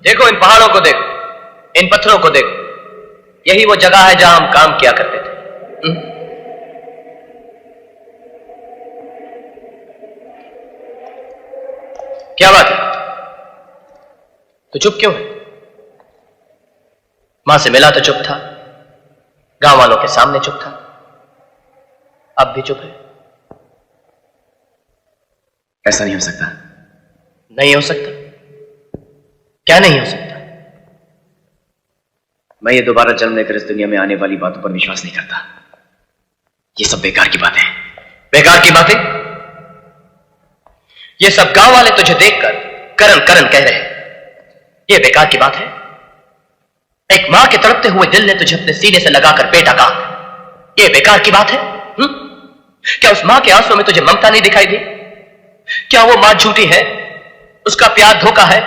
देखो इन पहाड़ों को देखो, इन पत्थरों को देखो, यही वो जगह है जहां हम काम किया करते थे। क्या बात है, तो चुप क्यों है? मां से मिला तो चुप था, गांव वालों के सामने चुप था, अब भी चुप है। ऐसा नहीं हो सकता। नहीं हो सकता? क्या नहीं हो सकता? मैं ये दोबारा जन्म लेकर इस दुनिया में आने वाली बातों पर विश्वास नहीं करता। ये सब बेकार की बातें। बेकार की बातें? ये सब गांव वाले तुझे देखकर करन करन कह रहे हैं, ये बेकार की बात है? एक मां के तड़पते हुए दिल ने तुझे अपने सीने से लगाकर बेटा कहा, ये बेकार की बात है? क्या उस मां के आंसुओं में तुझे ममता नहीं दिखाई दी? क्या वो मां झूठी है? उसका प्यार धोखा है?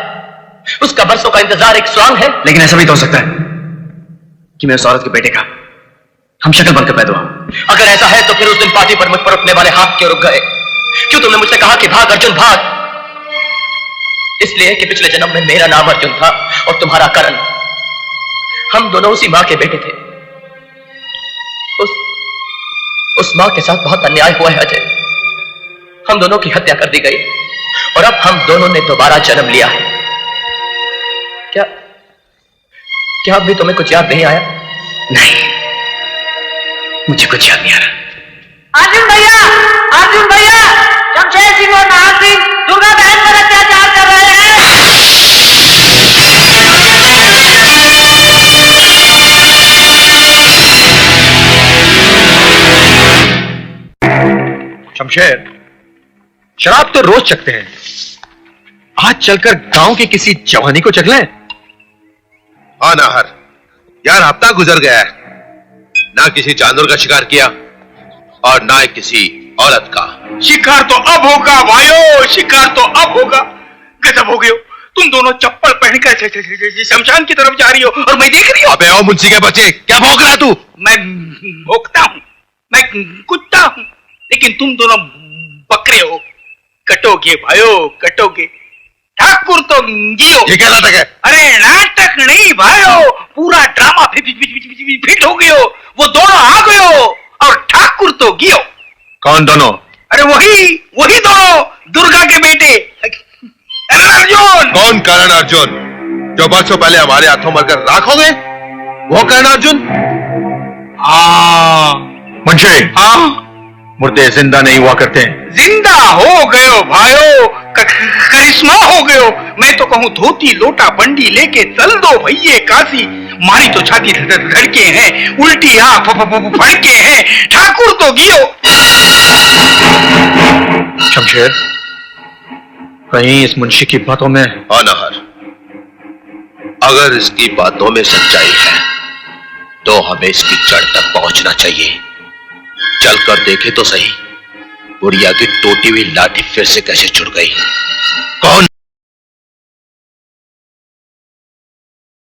उसका बरसों का इंतजार एक स्वांग है? लेकिन ऐसा भी तो हो सकता है कि मैं उस औरत के बेटे का हम शक्ल बनकर पैदा हुआ। अगर ऐसा है तो फिर उस दिन पार्टी पर मुझ पर उठने वाले हाथ क्यों रुक गए? क्यों तुमने मुझसे कहा कि भाग अर्जुन भाग? इसलिए कि पिछले जन्म में मेरा नाम अर्जुन था और तुम्हारा करण। हम दोनों उसी मां के बेटे थे। उस मां के साथ बहुत अन्याय हुआ है अजय। हम दोनों की हत्या कर दी गई और अब हम दोनों ने दोबारा जन्म लिया है। क्या अब भी तुम्हें कुछ याद नहीं आया? नहीं, मुझे कुछ याद नहीं आ रहा। अर्जुन भैया, शमशेर सिंह और नाहर सिंह दुर्गा बहन पर अत्याचार कर रहे हैं। शमशेर, शराब तो रोज चखते हैं, आज चलकर गांव की किसी जवानी को चख लें। हाँ नाहर, यार हफ्ता गुजर गया है, ना किसी जानवर का शिकार किया और ना किसी औरत का। शिकार तो अब होगा भाइयों, शिकार तो अब होगा। गजब हो गए हो तुम दोनों, चप्पल पहनकर शमशान की तरफ जा रही हो और मैं देख रही हूँ। अबे ओ मुंशी के बच्चे, क्या भौंक रहा तू? मैं भौंकता हूँ, मैं कुत्ता हूँ, लेकिन तुम दोनों बकरे हो। कटोगे भाइयों, कटोगे। ठाकुर तो जियो। ये क्या नाटक है? अरे नाटक नहीं भाइयों, पूरा ड्रामा फिट हो गयो। वो दोनों आ गयो और ठाकुर तो गियो। कौन दोनों? अरे वही दोनों, दुर्गा के बेटे अर्जुन। कौन करण अर्जुन जो बरसों पहले हमारे हाथों मरकर राख हो गए? वो करण अर्जुन? हाँ मुंशी, हाँ, मुर्दे जिंदा नहीं हुआ करते हैं। जिंदा हो गयो भाइयों, करिश्मा हो गयो। मैं तो कहूँ धोती लोटा बंडी लेके चल दो भैये काशी। मारी तो छाती धड़के हैं, उल्टी आंख फड़के हैं। ठाकुर तो गियो। शमशेर, कहीं इस मुंशी की बातों में। हाँ नाहर, अगर इसकी बातों में सच्चाई है तो हमें इसकी जड़ तक पहुंचना चाहिए। चलकर देखे तो सही, बुढ़िया की टूटी हुई लाठी फिर से कैसे जुड़ गई। कौन